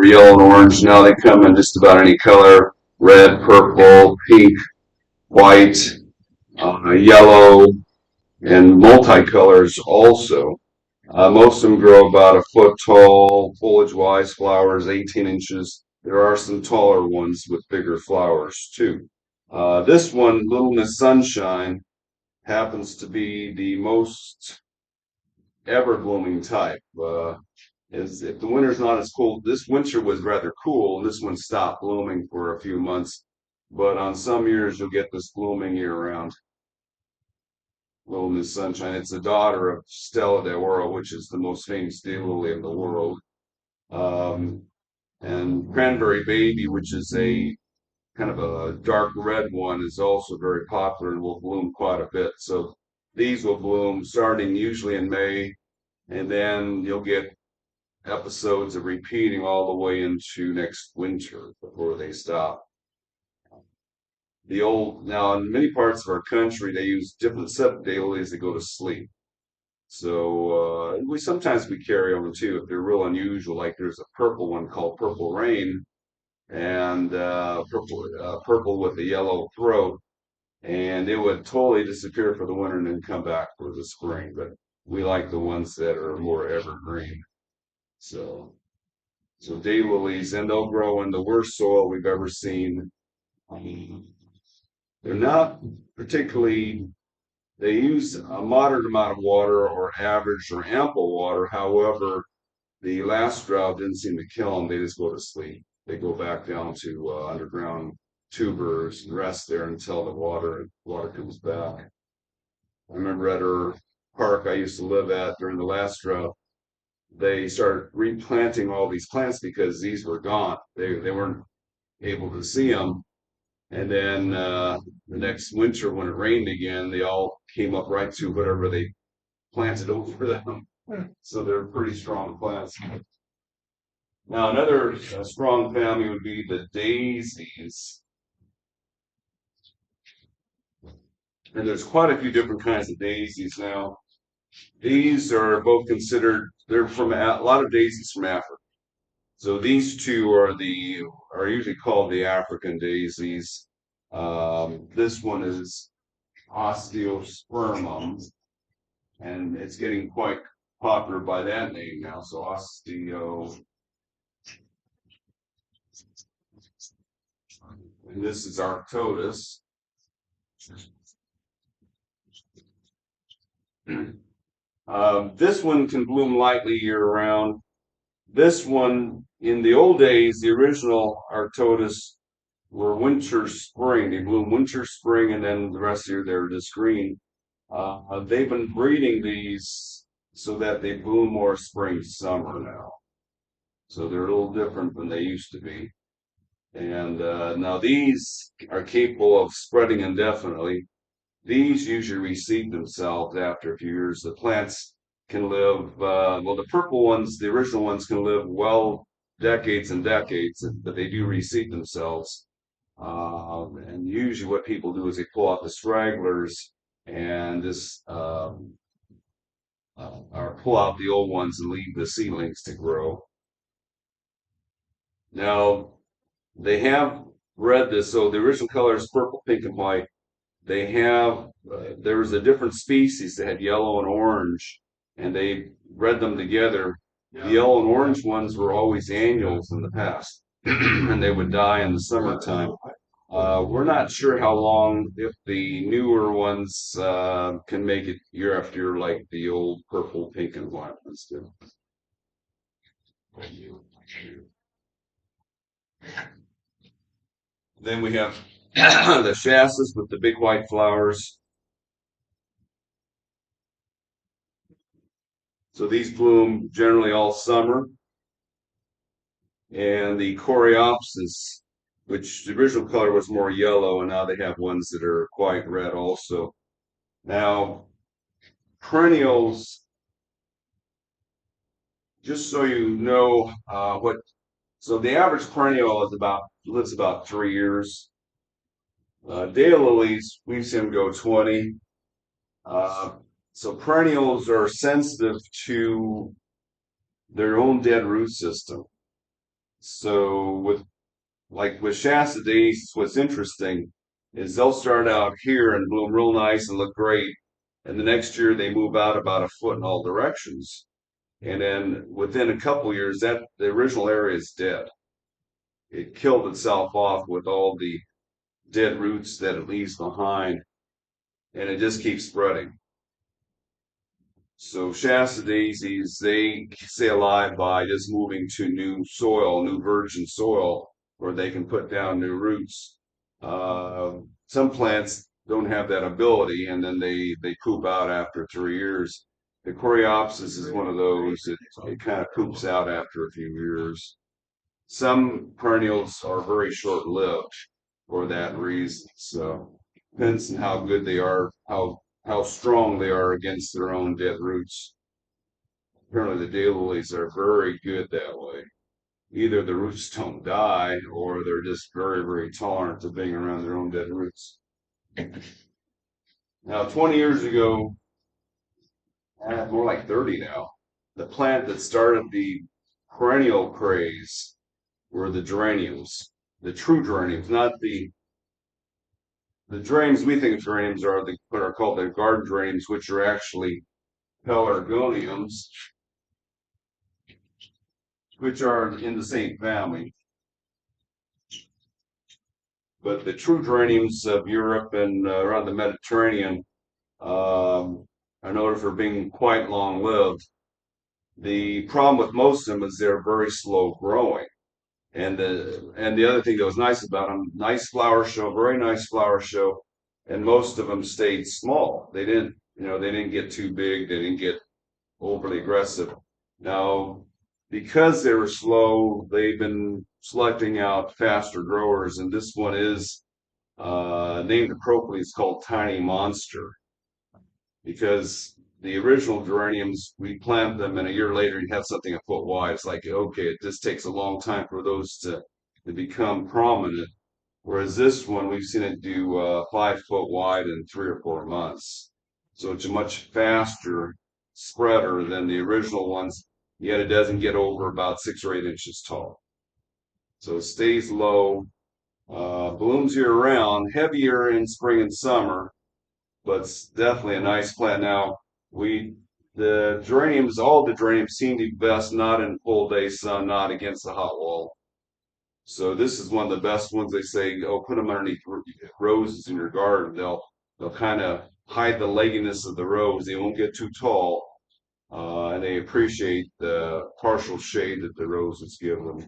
were yellow and orange. Now they come in just about any color: red, purple, pink, white, yellow, and multicolors also. Most of them grow about a foot tall, foliage-wise, flowers 18 inches. There are some taller ones with bigger flowers too. This one, Little Miss Sunshine, happens to be the most ever blooming type. Is if the winter's not as cold, this winter was rather cool, and this one stopped blooming for a few months. But on some years, you'll get this blooming year round. Little Miss Sunshine. It's the daughter of Stella de Oro, which is the most famous daylily in the world. Um, and Cranberry Baby, which is a kind of a dark red one, is also very popular and will bloom quite a bit. So these will bloom starting usually in May, and then you'll get episodes of repeating all the way into next winter before they stop. The old now in many parts of our country they use different subdailies that go to sleep. So we carry them too if they're real unusual. Like there's a purple one called Purple Rain, and purple with a yellow throat, and it would totally disappear for the winter and then come back for the spring. But we like the ones that are more evergreen. So so daylilies, and they'll grow in the worst soil we've ever seen. Um, they're not particularly They use a moderate amount of water or average or ample water. However, the last drought didn't seem to kill them. They just go to sleep. They go back down to underground tubers and rest there until the water comes back. I remember at our park I used to live at during the last drought, they started replanting all these plants because these were gone. They weren't able to see them. And then the next winter, when it rained again, they all came up right to whatever they planted over them. So they're pretty strong plants. Now, another strong family would be the daisies. And there's quite a few different kinds of daisies now. These are both considered, they're from a lot of daisies from Africa. So these two are usually called the African daisies. This one is osteospermum, and it's getting quite popular by that name now. So osteo, and this is Arctotus. This one can bloom lightly year round. This one, in the old days, the original Arctotus were winter, spring. They bloom winter, spring, and then the rest of the year they're just green. They've been breeding these so that they bloom more spring, summer now. So they're a little different than they used to be. And now these are capable of spreading indefinitely. These usually reseed themselves after a few years. The plants can live, well, the purple ones, the original ones can live well decades and decades, but they do reseed themselves. And usually what people do is they pull out the stragglers and just or pull out the old ones and leave the seedlings to grow. Now, they have bred this, so the original color is purple, pink, and white. They have, there was a different species that had yellow and orange, and they bred them together. The yellow and orange ones were always annuals in the past, and they would die in the summertime. We're not sure how long, if the newer ones can make it year after year like the old purple, pink, and white ones do. Then we have the chassis with the big white flowers. So these bloom generally all summer. And the coreopsis, which the original color was more yellow, and now they have ones that are quite red also. Now, perennials, just so you know so the average perennial lives about 3 years. Daylilies, we've seen them go 20. Uh, so perennials are sensitive to their own dead root system. So with Shasta daisies, what's interesting is they'll start out here and bloom real nice and look great, and the next year they move out about a foot in all directions. And then within a couple years, that the original area is dead. It killed itself off with all the dead roots that it leaves behind, and it just keeps spreading. So Shasta daisies, they stay alive by just moving to new soil, new virgin soil, where they can put down new roots. Some plants don't have that ability, and then they poop out after 3 years. The Coreopsis is one of those. It kind of poops out after a few years. Some perennials are very short-lived for that reason. So depends on how good they are, how strong they are against their own dead roots. Apparently, the daylilies are very good that way. Either the roots don't die, or they're just very, very tolerant to being around their own dead roots. Now, 20 years ago, more like 30 now, the plant that started the perennial craze were the geraniums, the true geraniums, not the geraniums we think of geraniums are what are called the garden geraniums, which are actually pelargoniums, which are in the same family. But the true geraniums of Europe and around the Mediterranean are noted for being quite long-lived. The problem with most of them is they're very slow growing. And the other thing that was nice about them, nice flower show, very nice flower show, and most of them stayed small. They didn't get too big, they didn't get overly aggressive. Now, because they were slow, they've been selecting out faster growers, and this one is named appropriately. It's called Tiny Monster because the original geraniums, we plant them, and a year later you have something a foot wide. It's like, okay, it just takes a long time for those to become prominent. Whereas this one, we've seen it do 5 foot wide in 3 or 4 months. So it's a much faster spreader than the original ones, yet it doesn't get over about 6 or 8 inches tall. So it stays low, blooms year round, heavier in spring and summer, but it's definitely a nice plant. Now, the geraniums, all the geraniums seem to be best not in full day sun, not against the hot wall. So this is one of the best ones. They say, oh, put them underneath roses in your garden. They'll kind of hide the legginess of the rose. They won't get too tall, and they appreciate the partial shade that the roses give them.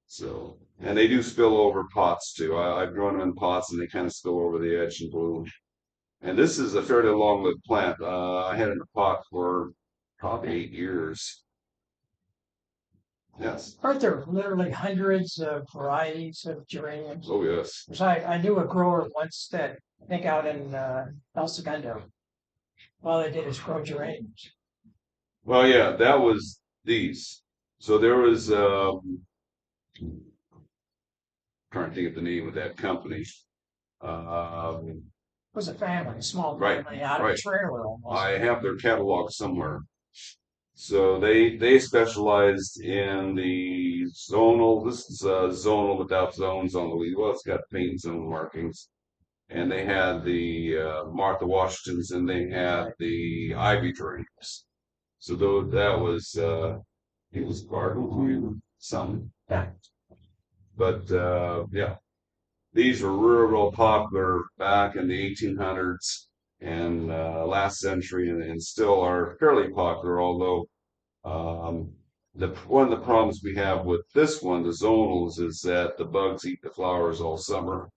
So, and they do spill over pots too. I've grown them in pots, and they kind of spill over the edge and bloom. And this is a fairly long-lived plant. I had it in a pot for probably 8 years. Yes. Aren't there literally hundreds of varieties of geraniums? Oh, yes. Because I knew a grower once that, I think out in El Segundo, all they did is grow geraniums. Well, yeah, that was these. So there was, trying to think of the name of that company. Um, It was a family, a small right, family out of a right. trailer almost. I have their catalog somewhere. So they specialized in the zonal. This is zonal without zones on the leaf. Well, it's got paint zone markings. And they had the Martha Washingtons, and they had the ivy geraniums. So though that was it was garden some, Yeah. but yeah, these were real popular back in the 1800s and last century, and still are fairly popular. Although the one of the problems we have with this one, the zonals, is that the bugs eat the flowers all summer.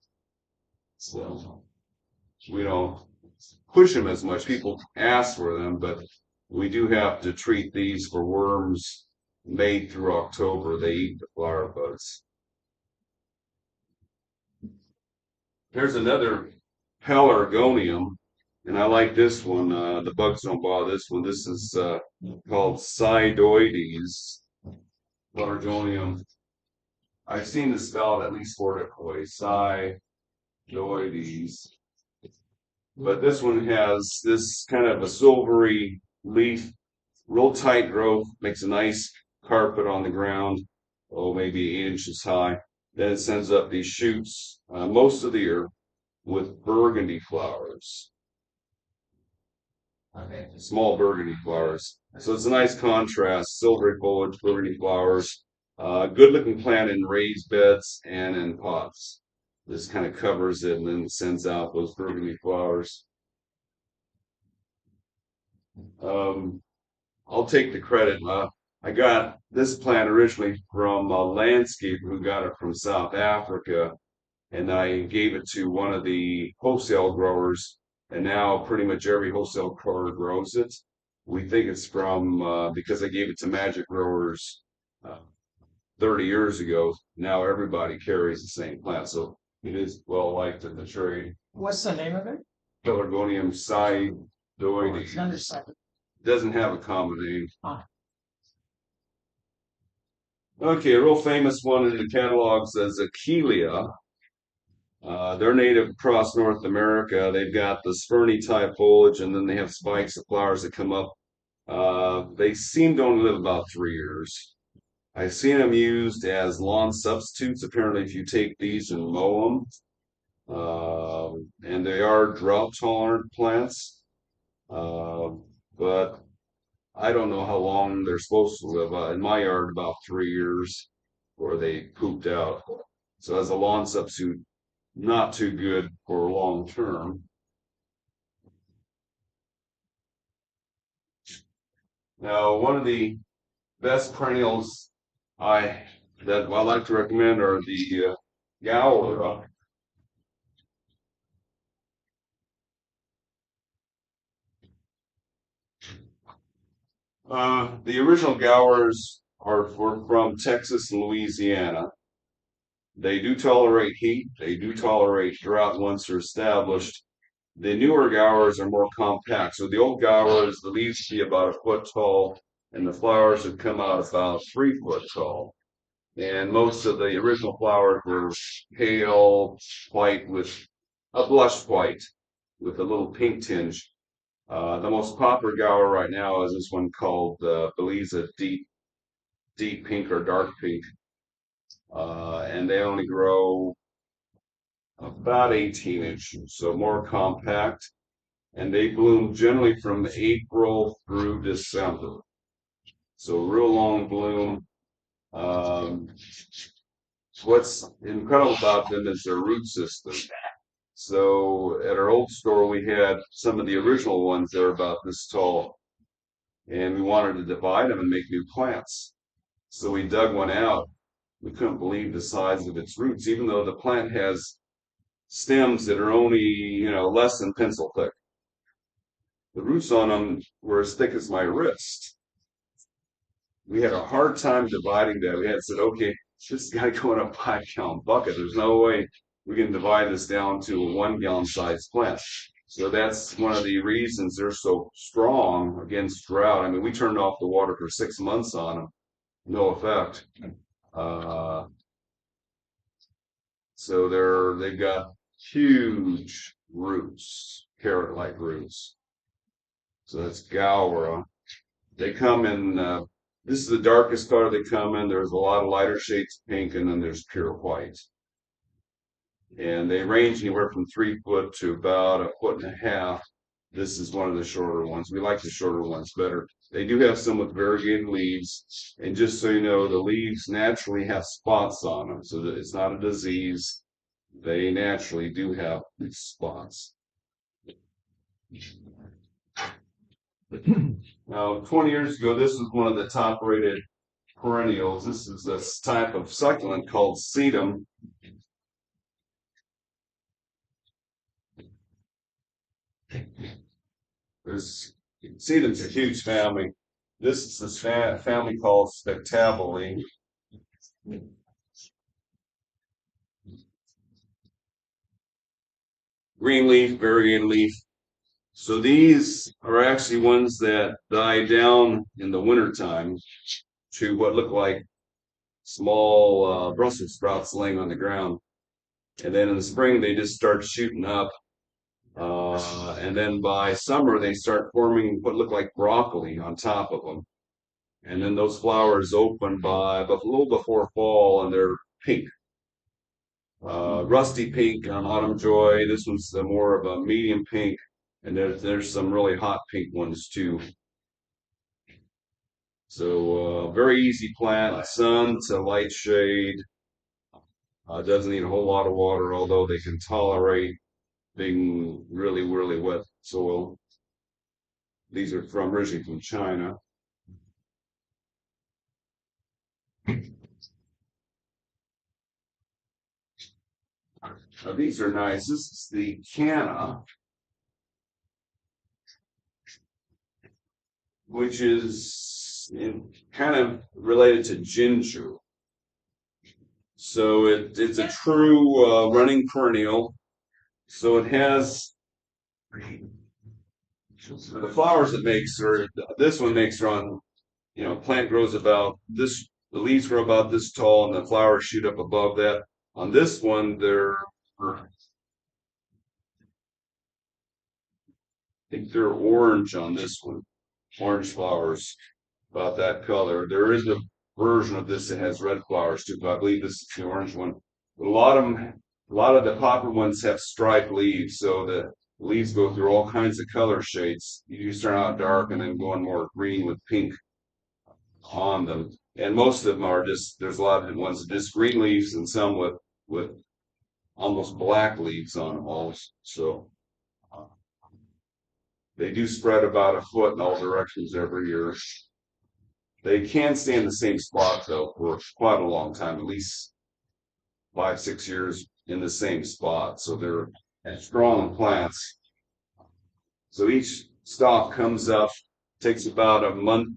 So we don't push them as much. People ask for them, but we do have to treat these for worms May through October. They eat the flower buds. There's another Pelargonium, and I like this one. The bugs don't bother this one. This is called Sidoides Pelargonium. I've seen this spelled at least 4 different ways. Sidoides. But this one has this kind of a silvery leaf, real tight growth, makes a nice carpet on the ground. maybe 8 inches high. Then it sends up these shoots most of the year with burgundy flowers, small burgundy flowers. So it's a nice contrast, silvery foliage, burgundy flowers. Good looking plant in raised beds and in pots. This kind of covers it and then sends out those burgundy flowers. Um, I'll take the credit. I got this plant originally from a landscaper who got it from South Africa, and I gave it to one of the wholesale growers, and now pretty much every wholesale grower grows it. We think it's from because I gave it to magic growers uh, 30 years ago. Now everybody carries the same plant, so it is well liked in the trade. What's the name of it? Pelargonium Oh, it's saidoides. undersized. Doesn't have a common name. Ah, Okay, a real famous one in the catalogs is Aquilia. They're native across North America. They've got this ferny type foliage, and then they have spikes of flowers that come up. They seem to only live about 3 years. I've seen them used as lawn substitutes. Apparently, if you take these and mow them, and they are drought tolerant plants. Uh, but I don't know how long they're supposed to live. In my yard, about 3 years, or they pooped out. So as a lawn substitute, not too good for long term. Now, one of the best perennials I that I like to recommend are the Gower. The original Gowers were from Texas and Louisiana. They do tolerate heat. They do tolerate drought once they're established. The newer Gowers are more compact. So the old Gowers, the leaves would be about a foot tall, and the flowers would come out about 3 foot tall. And most of the original flowers were pale white with a blush white with a little pink tinge. The most popular Gower right now is this one called Beliza Deep Pink or Dark Pink. And they only grow about 18 inches, so more compact. And they bloom generally from April through December. So real long bloom. Um, what's incredible about them is their root system. So at our old store, we had some of the original ones that are about this tall, and we wanted to divide them and make new plants. So we dug one out. We couldn't believe the size of its roots, even though the plant has stems that are only, less than pencil thick. The roots on them were as thick as my wrist. We had a hard time dividing that. We had said, okay, this got to go in a 5 gallon bucket. There's no way we can divide this down to a 1 gallon size plant. So that's one of the reasons they're so strong against drought. I mean, we turned off the water for 6 months on them, no effect. Uh, so they've got huge roots, carrot-like roots. So that's Gower. They come in, this is the darkest color they come in. There's a lot of lighter shades of pink, and then there's pure white. And they range anywhere from 3 foot to about a foot and a half. This is one of the shorter ones. We like the shorter ones better. They do have some with variegated leaves. And just so you know, the leaves naturally have spots on them. So that it's not a disease. They naturally do have these spots. Now, 20 years ago, this was one of the top rated perennials. This is this type of succulent called sedum. Sedum's a huge family. This is this family called Spectabile. Green leaf, Varian leaf. So these are actually ones that die down in the wintertime to what look like small Brussels sprouts laying on the ground. And then in the spring, they just start shooting up. And then by summer, they start forming what look like broccoli on top of them. And then those flowers open but a little before fall, and they're pink, rusty pink on Autumn Joy. This one's more of a medium pink, and there's some really hot pink ones too. So very easy plant, sun to light shade. Doesn't need a whole lot of water, although they can tolerate being really, really wet soil. These are originally from China. These are nice. This is the canna, which is kind of related to ginger. So it's a true running perennial. So it has the flowers it makes, or this one makes around, plant grows about this, the leaves grow about this tall, and the flowers shoot up above that. On this one, I think they're orange on this one, orange flowers, about that color. There is a version of this that has red flowers too, but I believe this is the orange one. A lot of the popular ones have striped leaves, so the leaves go through all kinds of color shades. You start out dark and then going more green with pink on them. And most of them are just, there's a lot of ones with just green leaves and some with almost black leaves on them also. So they do spread about a foot in all directions every year. They can stay in the same spot though for quite a long time, at least 5, 6 years in the same spot. So they're strong plants. So each stalk comes up, takes about a month,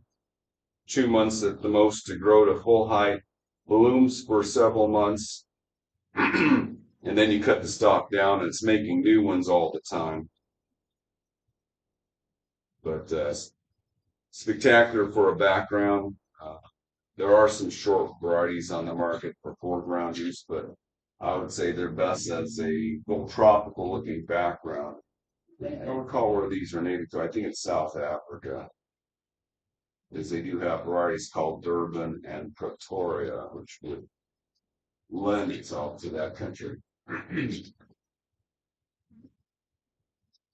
2 months at the most to grow to full height, blooms for several months, and then you cut the stalk down and it's making new ones all the time. But spectacular for a background. There are some short varieties on the market for foreground use, but I would say they're best as a little tropical looking background. I don't recall where these are native to. I think it's South Africa, because they do have varieties called Durban and Pretoria, which would lend itself to that country.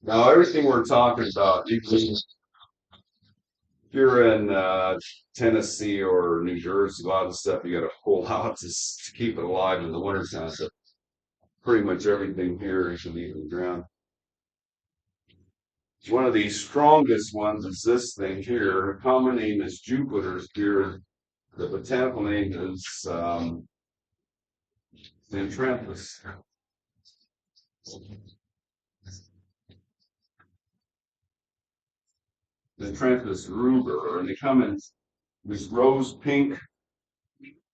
Now, everything we're talking about, if you're in Tennessee or New Jersey, a lot of the stuff you got to pull out to keep it alive in the wintertime. So pretty much everything here is in the ground. One of the strongest ones is this thing here. The common name is Jupiter's beard. The botanical name is Xanthranthus. Xanthranthus ruber, and they come in this rose pink.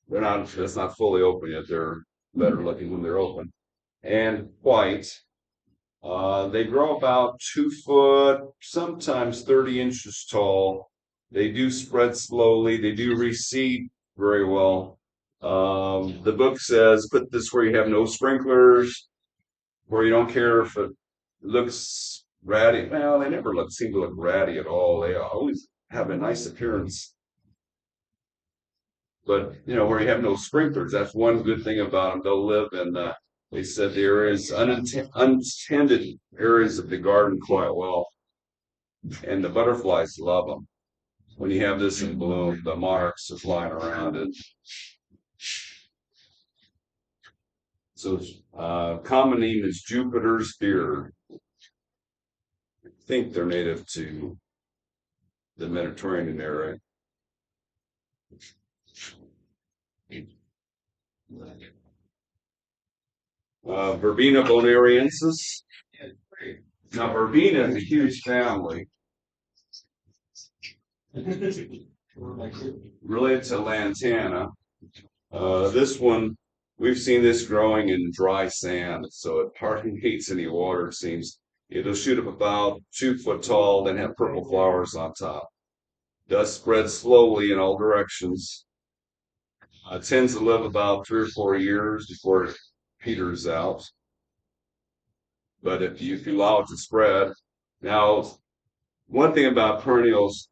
They're not. That's not fully open yet. They're better looking when they're open, and white. They grow about 2 foot, sometimes 30 inches tall. They do spread slowly. They do reseed very well. The book says put this where you have no sprinklers, where you don't care if it looks ratty. Well, they never seem to look ratty at all. They always have a nice appearance. But where you have no sprinklers, that's one good thing about them. They'll live in they said the areas untended areas of the garden quite well, and the butterflies love them. When you have this in bloom, the monarchs are flying around it. So, common name is Jupiter's beard. I think they're native to the Mediterranean area. Verbena bonariensis. Now, Verbena is a huge family related to Lantana. This one, we've seen this growing in dry sand, so it hardly needs any water, it seems. It'll shoot up about 2 foot tall, then have purple flowers on top. Does spread slowly in all directions. Tends to live about 3 or 4 years before it peters out. But if you allow it to spread, now one thing about perennials,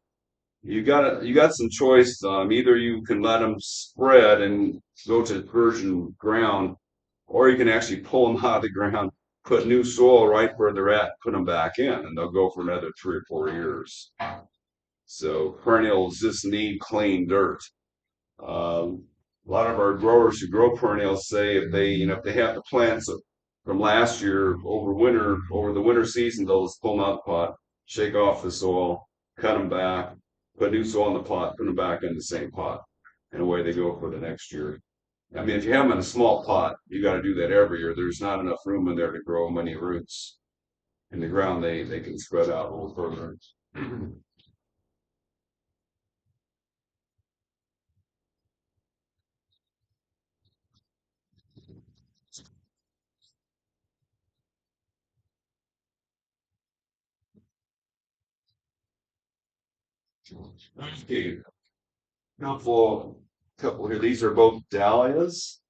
you got some choice. Either you can let them spread and go to virgin ground, or you can actually pull them out of the ground, put new soil right where they're at, put them back in, and they'll go for another 3 or 4 years. So perennials just need clean dirt. A lot of our growers who grow perennials say if they, if they have the plants from last year over the winter season, they'll just pull them out of the pot, shake off the soil, cut them back, put new soil in the pot, put them back in the same pot, and away they go for the next year. I mean, if you have them in a small pot, you got to do that every year. There's not enough room in there to grow many roots. In the ground, they can spread out a little further. Okay, couple here. These are both dahlias.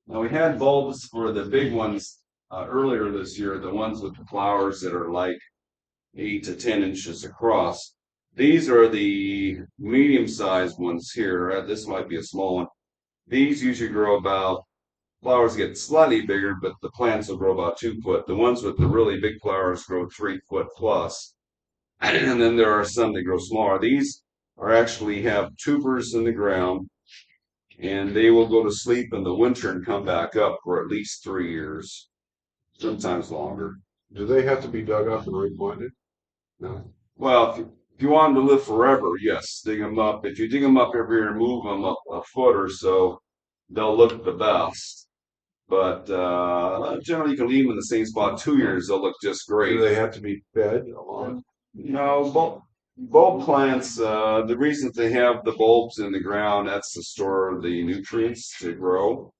Now we had bulbs for the big ones earlier this year, the ones with the flowers that are like 8 to 10 inches across. These are the medium-sized ones here. This might be a small one. These usually grow about, flowers get slightly bigger, but the plants will grow about 2 foot. The ones with the really big flowers grow 3 foot plus. And then there are some that grow smaller. These are actually have tubers in the ground, and they will go to sleep in the winter and come back up for at least 3 years, sometimes longer. Do they have to be dug up and replanted? No. Well, if you want them to live forever, yes, dig them up. If you dig them up every year and move them up a foot or so, they'll look the best. But generally, you can leave them in the same spot 2 years; they'll look just Do great. they have to be fed a lot? No, bulb plants. The reason they have the bulbs in the ground, that's to store the nutrients to grow,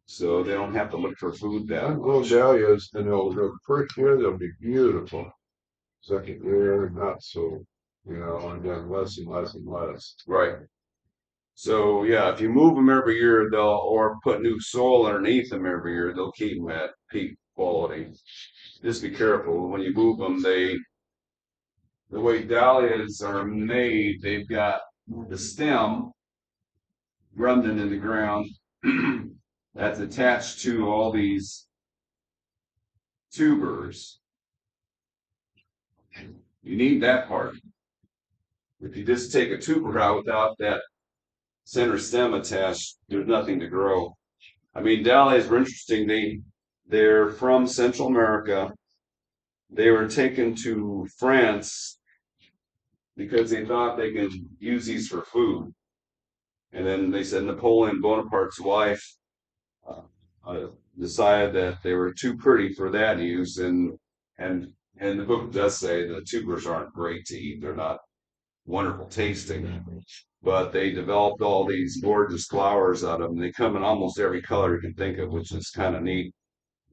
so they don't have to look for food that Little much. dahlias, and they'll grow. First year they'll be beautiful. Second year, not so, and then less and less and less. Right. So yeah, if you move them every year, they'll or put new soil underneath them every year, they'll keep them at peak quality. Just be careful when you move them. The way dahlias are made, they've got the stem remnant in the ground that's attached to all these tubers. You need that part. If you just take a tuber out without that center stem attached, there's nothing to grow. I mean, dahlias were interesting. They're from Central America. They were taken to France because they thought they could use these for food. And then they said Napoleon Bonaparte's wife uh, uh, decided that they were too pretty for that use, and and the book does say the tubers aren't great to eat; they're not wonderful tasting. But they developed all these gorgeous flowers out of them. They come in almost every color you can think of, which is kind of neat.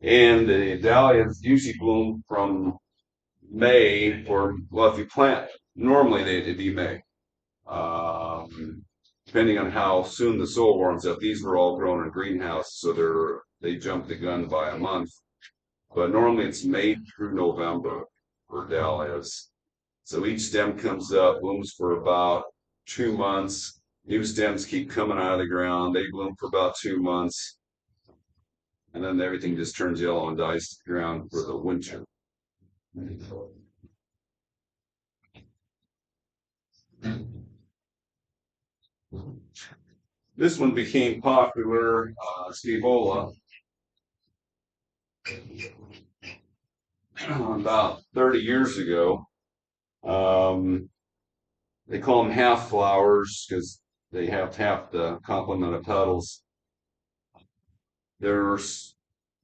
And the dahlias usually bloom from May, or well, if you plant, normally it'd be May. Depending on how soon the soil warms up. These were all grown in a greenhouse, so they jumped the gun by a month. But normally it's May through November for dahlias. So each stem comes up, blooms for about 2 months. New stems keep coming out of the ground. They bloom for about 2 months, and then everything just turns yellow and dies to the ground for the winter. This one became popular, Scaevola, about 30 years ago. Um, they call them half flowers because they have half the complement of petals. They're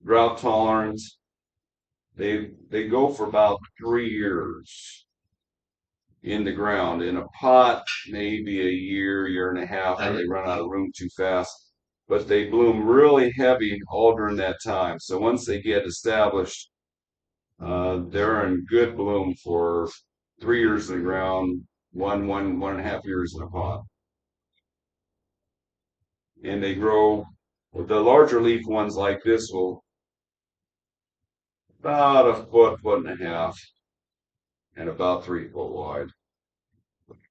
drought tolerant. They go for about 3 years in the ground. In a pot, maybe a year, year and a half, or they run out of room too fast. But they bloom really heavy all during that time. So once they get established, they're in good bloom for 3 years in the ground, one and a half years in a pot. And they grow, the larger leaf ones like this will about a foot, foot and a half, and about 3 foot wide.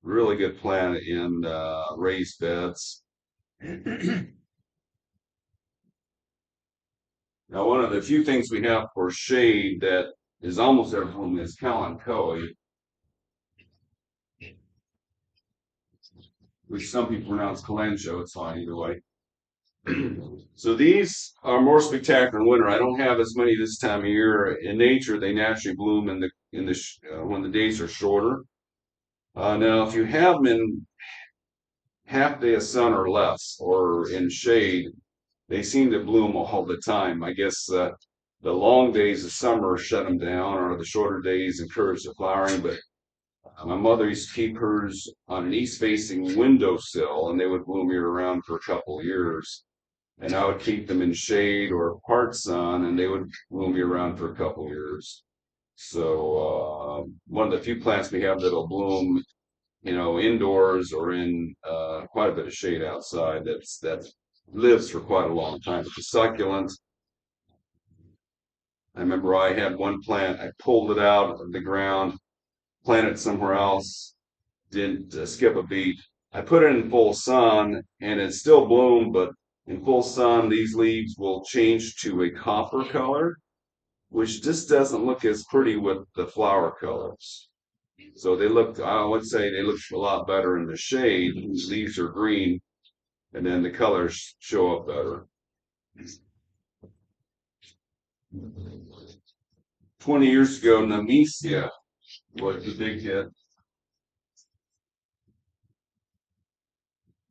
Really good plant in raised beds. Now, one of the few things we have for shade that is almost every bloom is Calendula, which some people pronounce Calencho. It's fine either way. So these are more spectacular in winter. I don't have as many this time of year. In nature, they naturally bloom when the days are shorter. Now, if you have them in half day of sun or less, or in shade, they seem to bloom all the time. I guess the long days of summer shut them down, or the shorter days encourage the flowering. But my mother used to keep hers on an east-facing windowsill, and they would bloom year-round for a couple of years. And I would keep them in shade or part sun, and they would bloom year-round for a couple of years. So one of the few plants we have that'll bloom, indoors or in quite a bit of shade outside. That lives for quite a long time. It's a succulent. I remember I had one plant. I pulled it out of the ground, planted it somewhere else. Didn't skip a beat. I put it in full sun, and it still bloomed, but in full sun, these leaves will change to a copper color, which just doesn't look as pretty with the flower colors. So I would say they look a lot better in the shade. The leaves are green, and then the colors show up better. 20 years ago, Nemesia was the big hit.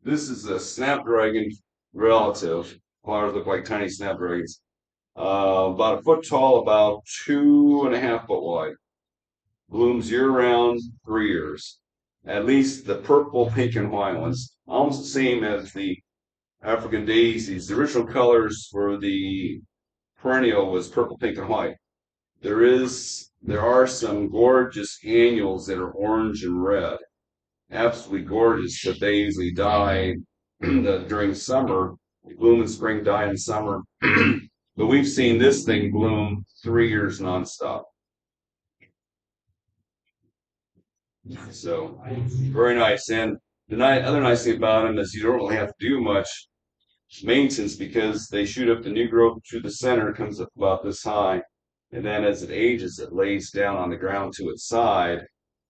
This is a snapdragon relative. Flowers look like tiny snapdragons. About a foot tall, about 2.5 foot wide. Blooms year-round, 3 years. At least the purple, pink, and white ones, almost the same as the African daisies. The original colors for the perennial was purple, pink, and white. There are some gorgeous annuals that are orange and red. Absolutely gorgeous, but they usually die during summer. They bloom in spring, die in summer. But we've seen this thing bloom 3 years nonstop. So very nice. And other nice thing about them is you don't really have to do much maintenance because they shoot up the new growth through the center, comes up about this high, and then as it ages, it lays down on the ground to its side,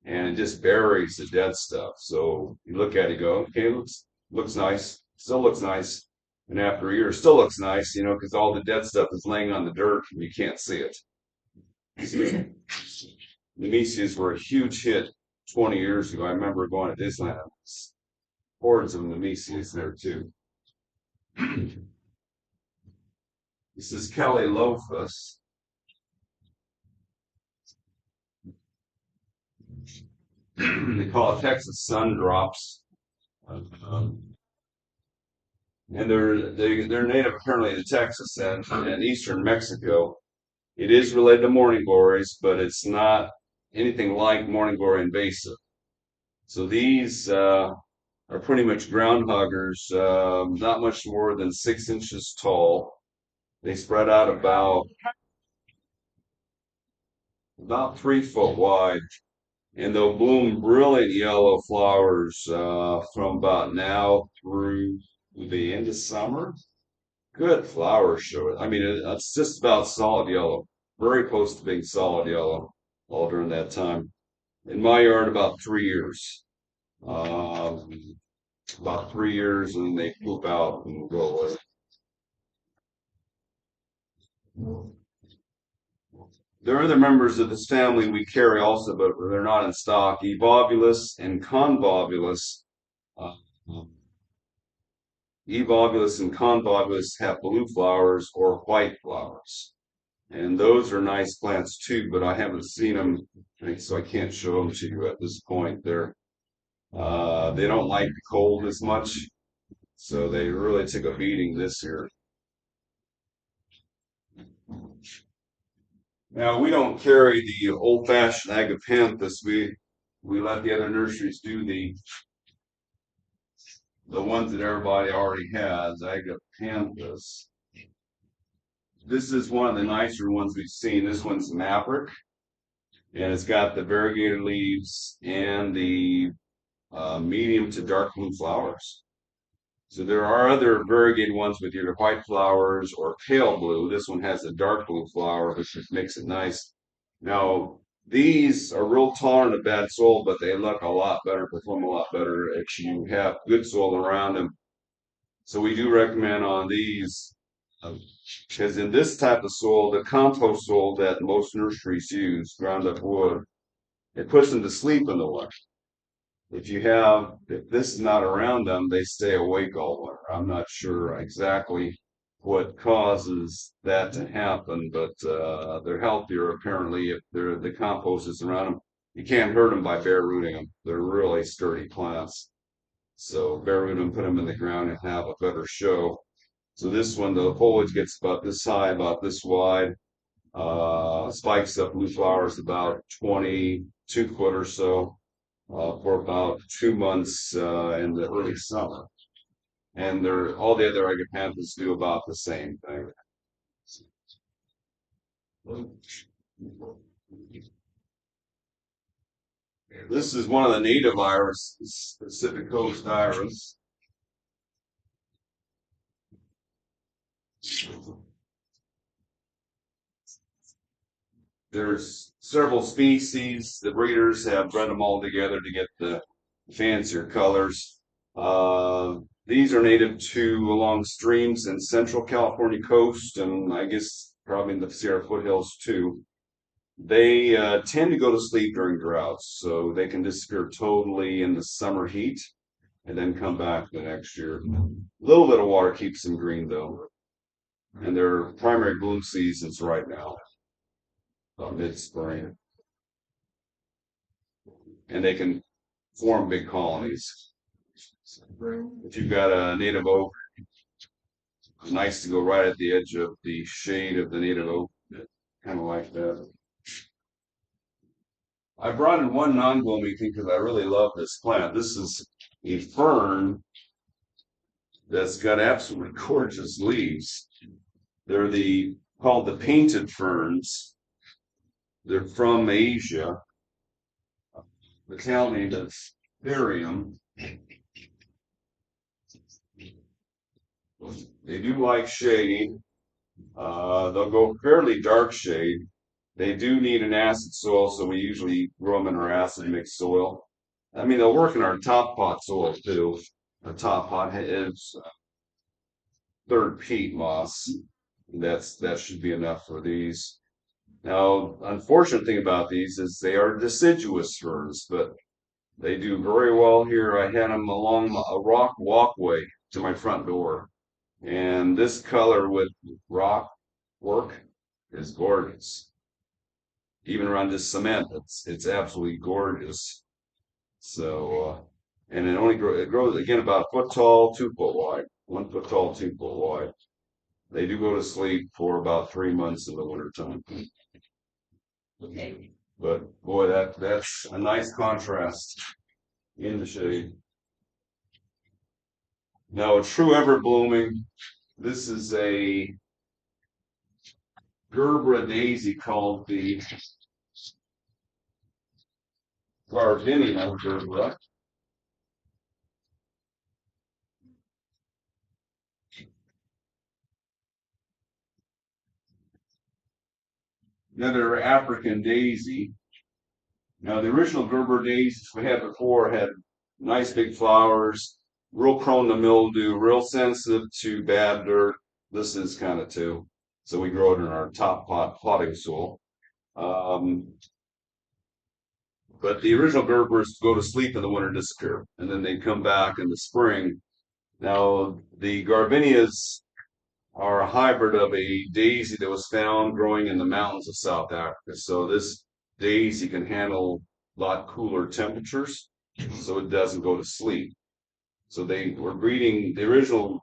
and it just buries the dead stuff. So you look at it, and go, okay, looks nice, still looks nice, and after a year, it still looks nice, because all the dead stuff is laying on the dirt and you can't see it. So, Nemesias were a huge hit 20 years ago. I remember going to Disneyland. Hordes of Nemesias there too. This is Kelly Lofas. They call it Texas sun drops. And they're native apparently to Texas and eastern Mexico. It is related to morning glories, but it's not anything like morning glory invasive. So these are pretty much ground huggers, not much more than 6 inches tall. They spread out about 3 foot wide, and they'll bloom brilliant yellow flowers from about now through the end of summer. Good flower show. I mean, it's just about solid yellow, very close to being solid yellow all during that time. In my yard, about 3 years. About 3 years, and then they poop out and go away. There are other members of this family we carry also, but they're not in stock. Evolvulus and Convolvulus. Uh, Evolvulus and Convolvulus have blue flowers or white flowers. And those are nice plants too, but I haven't seen them, so I can't show them to you at this point. They don't like the cold as much, so they really took a beating this year. Now we don't carry the old-fashioned agapanthus. We let the other nurseries do the ones that everybody already has, agapanthus. This is one of the nicer ones we've seen. This one's Maverick, and it's got the variegated leaves and the medium to dark blue flowers. So there are other variegated ones with either white flowers or pale blue. This one has a dark blue flower, which just makes it nice. Now, these are real tolerant of bad soil, but they look a lot better, perform a lot better if you have good soil around them. So we do recommend on these, because in this type of soil, the compost soil that most nurseries use, ground up wood, it puts them to sleep in the winter. If this is not around them, they stay awake all winter. I'm not sure exactly what causes that to happen, but they're healthier apparently if the compost is around them. You can't hurt them by bare rooting them. They're really sturdy plants. So bare root them, put them in the ground, and have a better show. So this one, the foliage gets about this high, about this wide. Spikes up blue flowers about 22 foot or so for about 2 months in the early summer. And all the other agapanthus do about the same thing. This is one of the native irises, Pacific Coast iris. There's several species. The breeders have bred them all together to get the fancier colors. These are native to along streams in central California coast, and I guess probably in the Sierra foothills too. They tend to go to sleep during droughts, so they can disappear totally in the summer heat and then come back the next year. A little bit of water keeps them green though, and their primary bloom season's right now, about mid-spring, and they can form big colonies. If you've got a native oak, it's nice to go right at the edge of the shade of the native oak, kind of like that. I brought in one non-blooming thing because I really love this plant. This is a fern that's got absolutely gorgeous leaves. They're called the painted ferns. They're from Asia. The town name is Varian. They do like shade. They'll go fairly dark shade. They do need an acid soil, so we usually grow them in our acid mixed soil. I mean, they'll work in our top pot soil too. Our top pot is third peat moss. That should be enough for these. Now, unfortunate thing about these is they are deciduous ferns, but they do very well here. I had them along a rock walkway to my front door, and this color with rock work is gorgeous. Even around this cement, it's absolutely gorgeous. So, and it grows again about a foot tall, 2 foot wide, 1 foot tall, 2 foot wide. They do go to sleep for about 3 months in the wintertime. But boy, that's a nice contrast in the shade. Now, a true ever blooming. This is a Gerbera Daisy called the Verbena Gerbera. Another African daisy. Now, the original Gerbera daisies we had before had nice big flowers, real prone to mildew, real sensitive to bad dirt. This is kind of too. So we grow it in our top potting soil. But the original Gerbers go to sleep in the winter, disappear, and then they come back in the spring. Now, the gardenias are a hybrid of a daisy that was found growing in the mountains of South Africa. So this daisy can handle a lot cooler temperatures, so it doesn't go to sleep. So they were breeding the original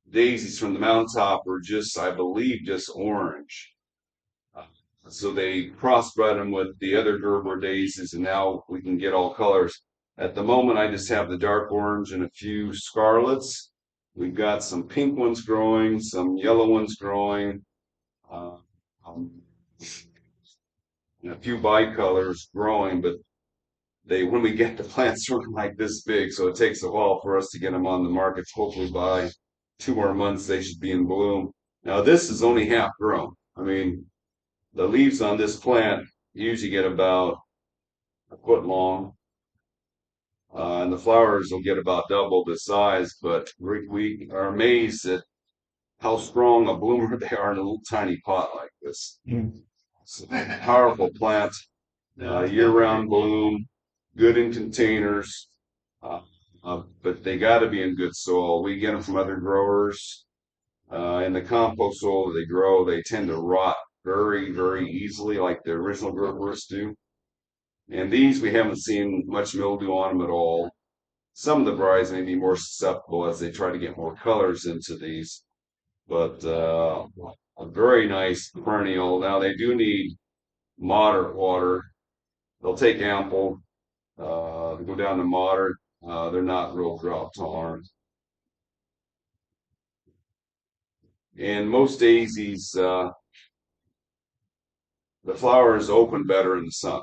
daisies from the mountaintop were just, I believe, just orange. So they crossbred them with the other Gerber daisies, and now we can get all colors. At the moment, I just have the dark orange and a few scarlets. We've got some pink ones growing, some yellow ones growing, uh, um, and a few bicolors growing, but when we get the plants sort of like this big, so it takes a while for us to get them on the market. Hopefully by 2 more months they should be in bloom. Now this is only half grown. I mean, the leaves on this plant usually get about a foot long, and the flowers will get about double the size. But we are amazed at how strong a bloomer they are in a little tiny pot like this. It's a powerful plant, year-round bloom, good in containers, but they got to be in good soil. We get them from other growers. In the compost soil that they grow, they tend to rot very, very easily, like the original Gerberas do. And these, we haven't seen much mildew on them at all. Some of the varieties may be more susceptible as they try to get more colors into these, but a very nice perennial. Now they do need moderate water. They'll take ample. They go down to moderate. They're not real drought tolerant. And most daisies, the flowers open better in the sun.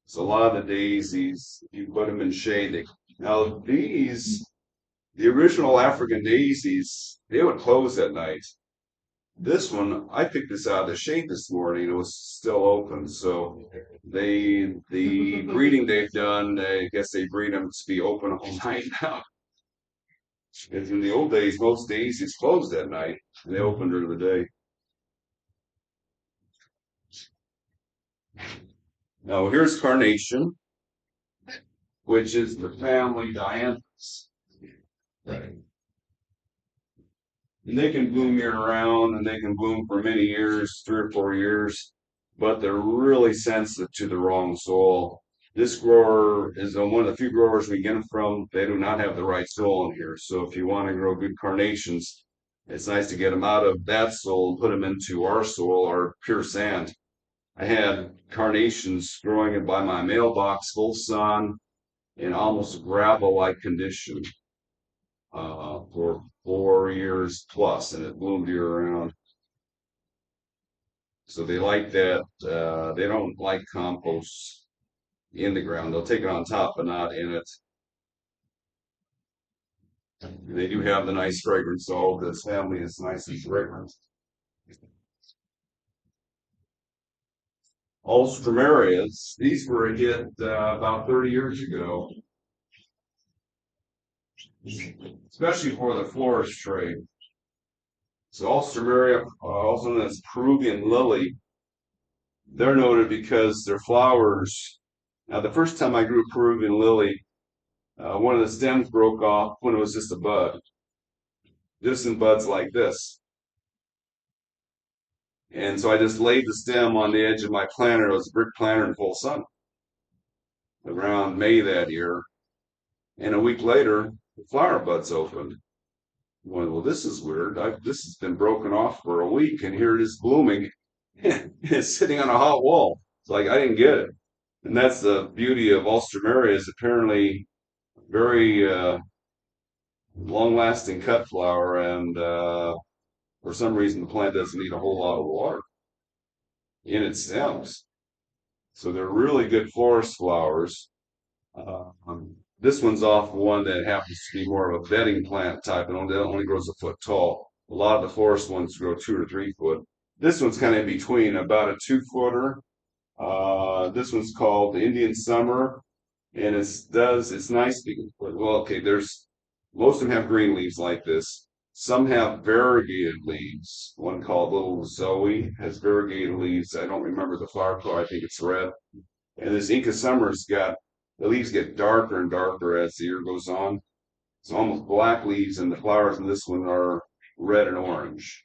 So a lot of the daisies, if you put them in shade, now these, the original African daisies, they would close at night. This one, I picked this out of the shade this morning. It was still open. So the breeding they've done, I guess they breed them to be open all night now. Because in the old days, most daisies closed at night and they opened during the day. Now here's Carnation, which is the family Dianthus. And they can bloom year round and they can bloom for many years, 3 or 4 years, but they're really sensitive to the wrong soil. This grower is one of the few growers we get them from. They do not have the right soil in here. So if you want to grow good carnations, it's nice to get them out of that soil and put them into our soil, our pure sand. I had carnations growing by my mailbox, full sun, in almost gravel-like condition for 4 years plus, and it bloomed year round. So they like that. They don't like compost in the ground. They'll take it on top, but not in it. And they do have the nice fragrance. So this family is nice and fragrant. Alströmerias, these were a hit about 30 years ago, especially for the florist trade. So Alströmeria, also known as Peruvian Lily, they're noted because their flowers. Now, the first time I grew Peruvian Lily, one of the stems broke off when it was just a bud. Just in buds like this. And so I just laid the stem on the edge of my planter. It was a brick planter in full sun around May that year. And a week later, the flower buds opened. Well, this is weird. This has been broken off for a week, and here it is blooming. It's sitting on a hot wall. It's like I didn't get it. And that's the beauty of Alströmeria, is apparently very long-lasting cut flower, and for some reason the plant doesn't need a whole lot of water in its stems. So they're really good forest flowers. This one's off one that happens to be more of a bedding plant type, and only grows a foot tall. A lot of the forest ones grow 2 or 3 foot. This one's kind of in between, about a 2-footer. This one's called the Indian Summer, and it's nice because, well, okay, most of them have green leaves like this. Some have variegated leaves. One called Little Zoe has variegated leaves. I don't remember the flower color. I think it's red. And this Inca Summer's got the leaves get darker and darker as the year goes on. It's almost black leaves, and the flowers in this one are red and orange.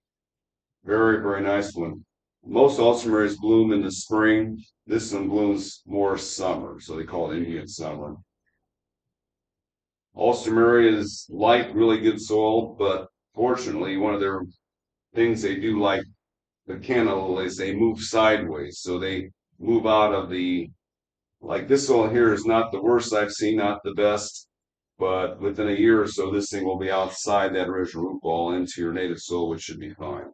Very, very nice one. Most Alströmerias bloom in the spring. This one blooms more summer, so they call it Indian Summer. Alströmerias like really good soil, but fortunately, one of their things they do like the Canon is they move sideways. So they move out of like this soil here is not the worst I've seen, not the best, but within a year or so, this thing will be outside that original root ball into your native soil, which should be fine.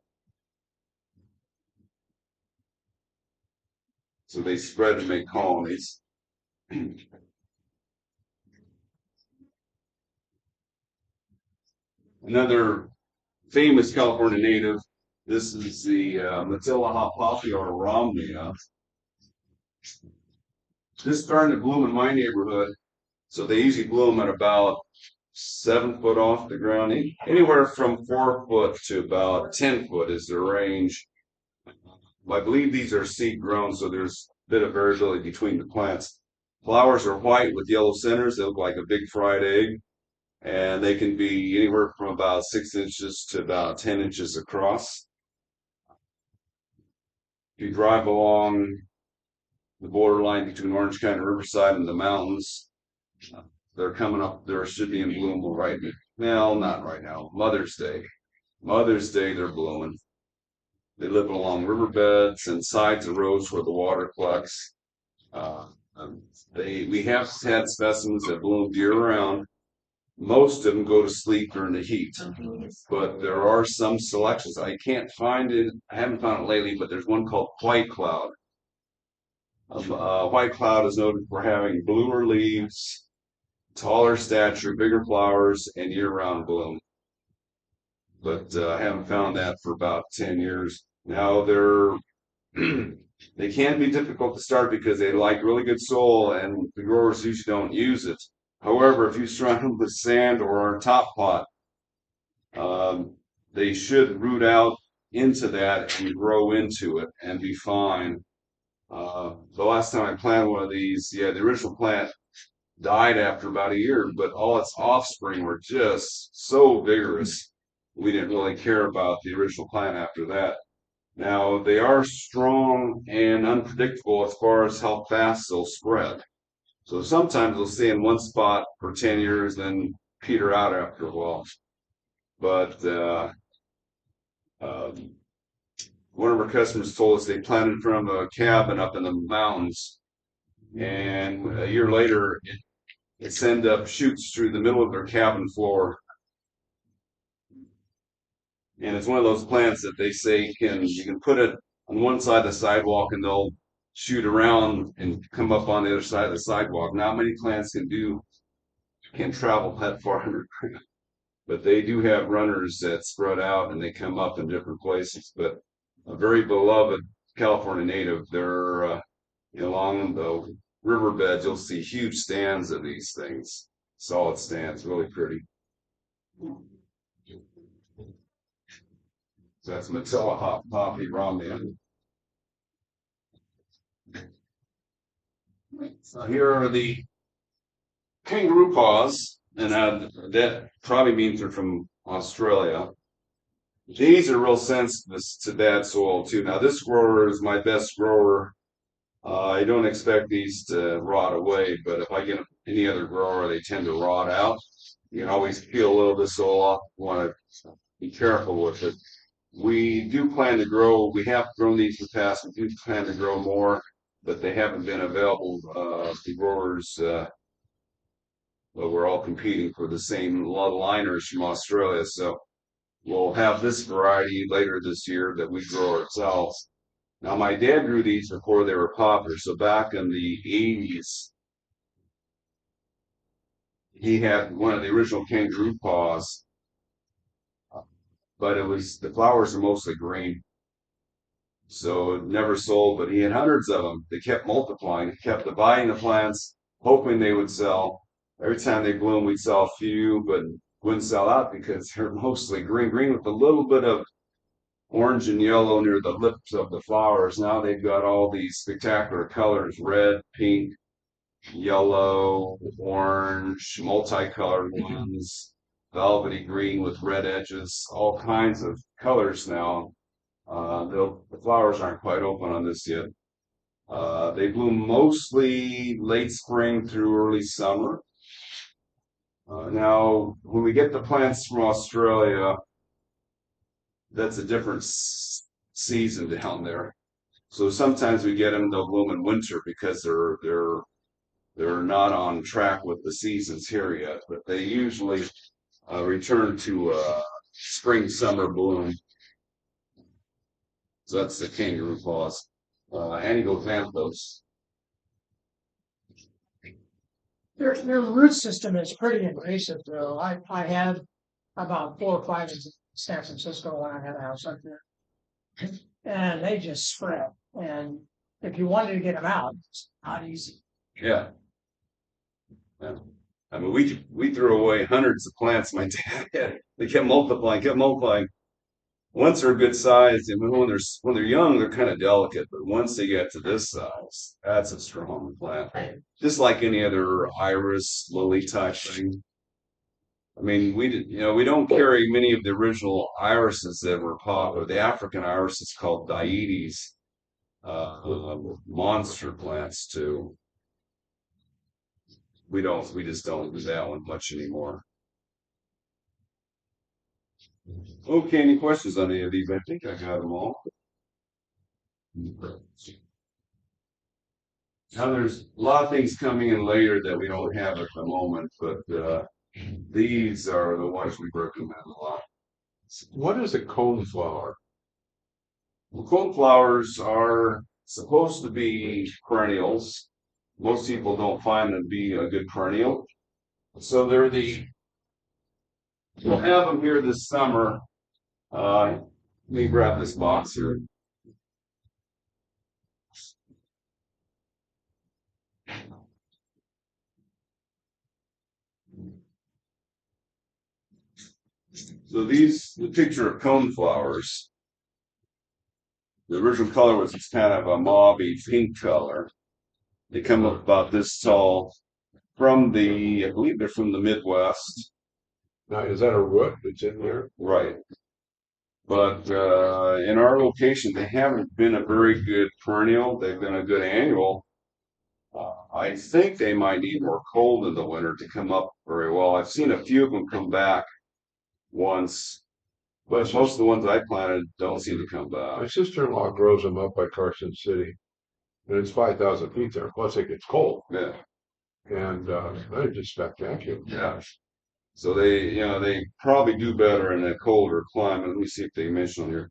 So they spread and make colonies. Another famous California native. This is the Nutella Hot Coffee or Romney. This started to bloom in my neighborhood, so they usually bloom at about 7 foot off the ground. Anywhere from 4 foot to about 10 foot is the range. I believe these are seed grown, so there's a bit of variability between the plants. Flowers are white with yellow centers. They look like a big fried egg, and they can be anywhere from about 6 inches to about 10 inches across. If you drive along the borderline between Orange County and Riverside and the mountains, they're coming up. They should be in bloom right now. Not right now. Mother's Day. Mother's Day, they're blooming. They live along riverbeds and sides of roads where the water collects. Uh, we have had specimens that bloom year round. Most of them go to sleep during the heat, but there are some selections. I can't find it. I haven't found it lately, but there's one called White Cloud. White Cloud is noted for having bluer leaves, taller stature, bigger flowers, and year-round bloom. But I haven't found that for about 10 years. Now they can be difficult to start because they like really good soil and the growers usually don't use it. However, if you surround them with sand or a top pot, they should root out into that and grow into it and be fine. The last time I planted one of these, yeah, the original plant died after about a year, but all its offspring were just so vigorous. We didn't really care about the original plant after that. Now, they are strong and unpredictable as far as how fast they'll spread. So sometimes they'll stay in one spot for 10 years, then peter out after a while. But um, one of our customers told us they planted in front of a cabin up in the mountains, and a year later, it sent up shoots through the middle of their cabin floor. And it's one of those plants that they say you can put it on one side of the sidewalk and they'll shoot around and come up on the other side of the sidewalk. Not many plants can travel that far underground, but they do have runners that spread out and they come up in different places. But a very beloved California native. They're along the riverbeds. You'll see huge stands of these things, solid stands, really pretty. So that's Nutella Hot Coffee Ramen. Here are the Kangaroo Paws, and that probably means they're from Australia. These are real sensitive to bad soil too. Now this grower is my best grower. I don't expect these to rot away, but if I get any other grower, they tend to rot out. You can always peel a little bit of soil off. You want to be careful with it. We do plan to grow. We have grown these in the past. We do plan to grow more, but they haven't been available to growers. But we're all competing for the same liners from Australia. So we'll have this variety later this year that we grow ourselves. Now, my dad grew these before they were popular. So back in the 80s, he had one of the original Kangaroo Paws, but the flowers are mostly green. So it never sold, but he had hundreds of them. They kept multiplying, kept dividing the plants, hoping they would sell. Every time they bloom, we'd sell a few, but wouldn't sell out because they're mostly green with a little bit of orange and yellow near the lips of the flowers. Now they've got all these spectacular colors, red, pink, yellow, orange, multicolored ones, velvety green with red edges, all kinds of colors now. The flowers aren't quite open on this yet. They bloom mostly late spring through early summer. Now, when we get the plants from Australia, that's a different season down there. So sometimes we get them, they'll bloom in winter because they're not on track with the seasons here yet. But they usually return to spring summer bloom. So that's the Kangaroo Paws. Anigoxanthos. Their root system is pretty invasive, though. I had about 4 or 5 in San Francisco when I had a house up there, and they just spread. And if you wanted to get them out, it's not easy. Yeah. Yeah. I mean, we threw away hundreds of plants my dad had. They kept multiplying, kept multiplying. Once they're a good size, and when they're young, they're kind of delicate. But once they get to this size, that's a strong plant. Just like any other iris, lily type thing. I mean, we don't carry many of the original irises that were popular. The African iris is called Dahlias, monster plants too. We just don't do that one much anymore. Okay, any questions on any of these? I think I got them all. Now there's a lot of things coming in later that we don't have at the moment, but these are the ones we recommend a lot. What is a coneflower? Well, coneflowers are supposed to be perennials. Most people don't find them to be a good perennial. So we'll have them here this summer. Let me grab this box here. So the picture of coneflowers. The original color was this kind of a mauvey pink color. They come up about this tall I believe they're from the Midwest. Now, is that a root that's in there? Right. But in our location, they haven't been a very good perennial. They've been a good annual. I think they might need more cold in the winter to come up very well. I've seen a few of them come back once, but most of the ones I planted don't seem to come My back. sister-in-law grows them up by Carson City, and it's 5,000 feet there. Plus, it gets cold, Yeah, and they're just spectacular. yeah. So they probably do better in a colder climate. Let me see if they mention on here.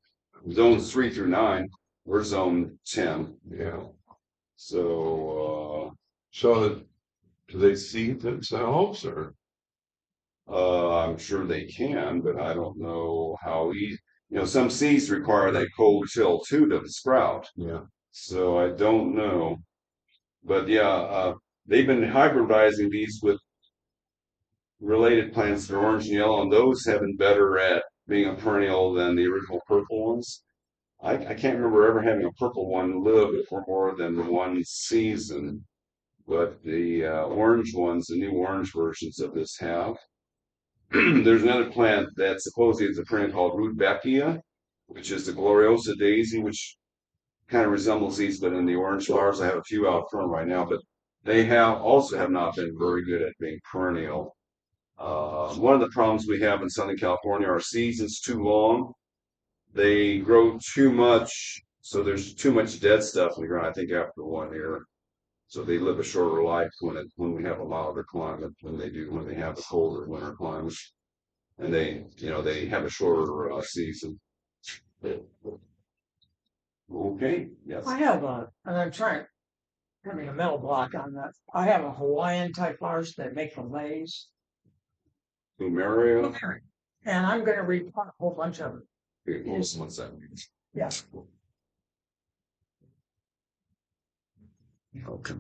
Zones 3 through 9. We're zone 10. Yeah. So So, do they seed themselves, or? I'm sure they can, but I don't know how easy. Some seeds require that cold chill too to sprout. Yeah. So I don't know. But yeah, they've been hybridizing these with related plants that are orange and yellow, and those have been better at being a perennial than the original purple ones. I can't remember ever having a purple one live for more than one season, but the orange ones, the new orange versions of this have. There's another plant that supposedly is a perennial called Rudbeckia, which is the Gloriosa daisy, which kind of resembles these, but in the orange flowers. I have a few out front right now, but they have not been very good at being perennial. One of the problems we have in Southern California, our season's too long. They grow too much, so there's too much dead stuff in the ground, I think, after 1 year. So they live a shorter life when we have a milder climate than they do when they have a colder winter climate. And they have a shorter season. Okay, yes. And I'm trying, having a metal block on that. I have a Hawaiian type flowers that make fillets. Plumeria. And I'm going to repot a whole bunch of them. Okay, hold on 1 second. Yeah. Okay.